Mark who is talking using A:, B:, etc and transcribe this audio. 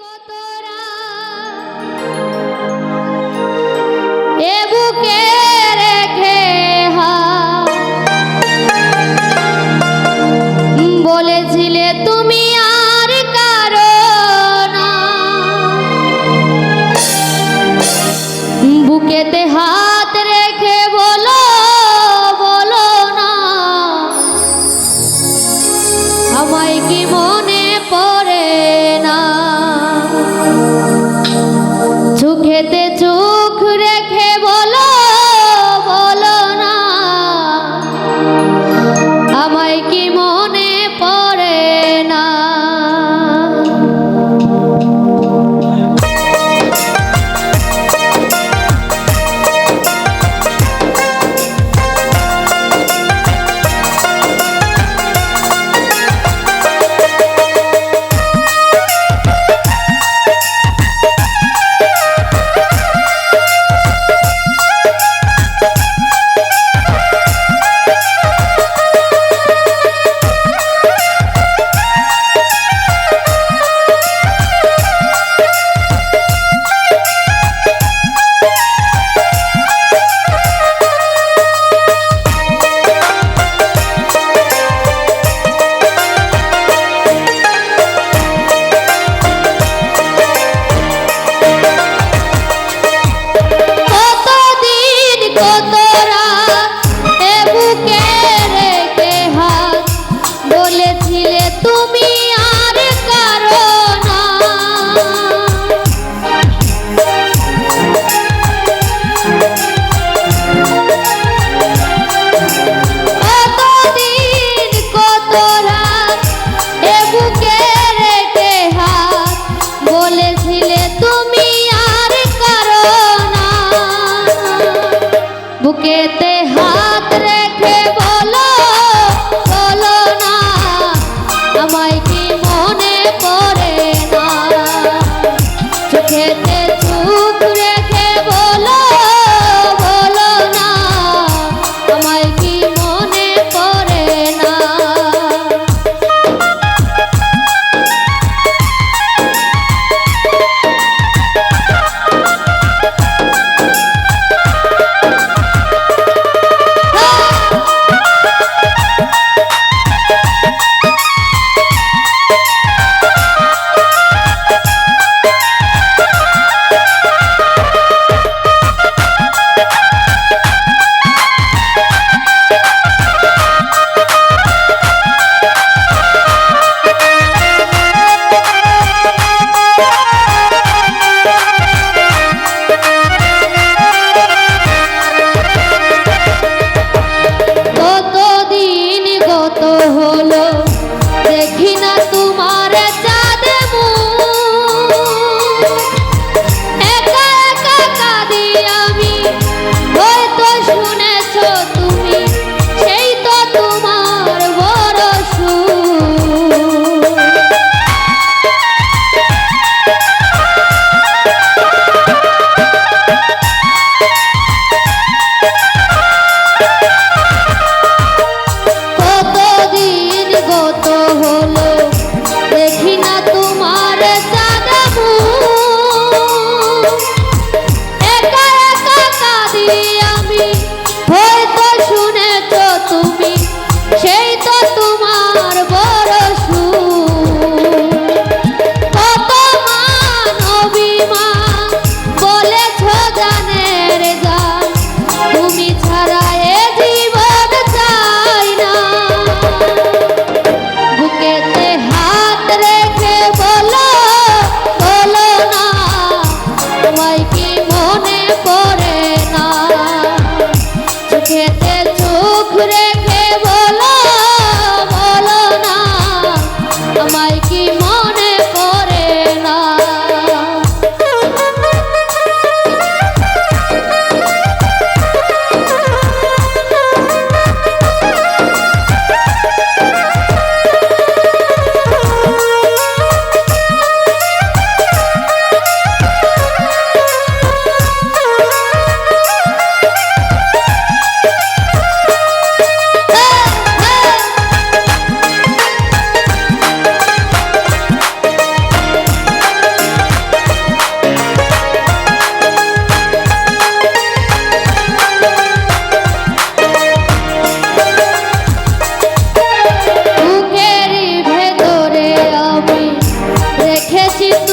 A: কতরা এ বুকে রেখে বলেছিলে তুমি আর কারো না, বুকেতে হাত রেখে বলো বলো না, আমায় কি মনে পড়ে না, চোখেতে চোখ রেখে বলো বলো না, আমায় কি মনে পড়ে না। বুকেতে হাত রেখে বলো বলো না, আমায় কি মনে পড়ে না, চোখেতে চোখ রেখে বলো বলো না, আমায় কি মনে পড়ে না। হলো দেখি না তোমার চাঁদ একা একা কাঁদি আমি, হয়তো শুনেছ তুমি সেই তো তোমার বড় সুর। হলো দেখি না তোমার চাঁদ একা একা কাঁদি আমি, হয়তো শুনেছ তুমি সেই তো তোমার বড় সুর। কত মান অভিমান বলেছ জানের জান, তুমি ছাড়া এ জীবন চাই না, বুকেতে হাত রেখে বলো বলো না, আমায় কি মনে পড়ে না, চোখেতে চোখ রেখে বলো বলো না, আমায় কি মনে পড়ে না। দেখেছি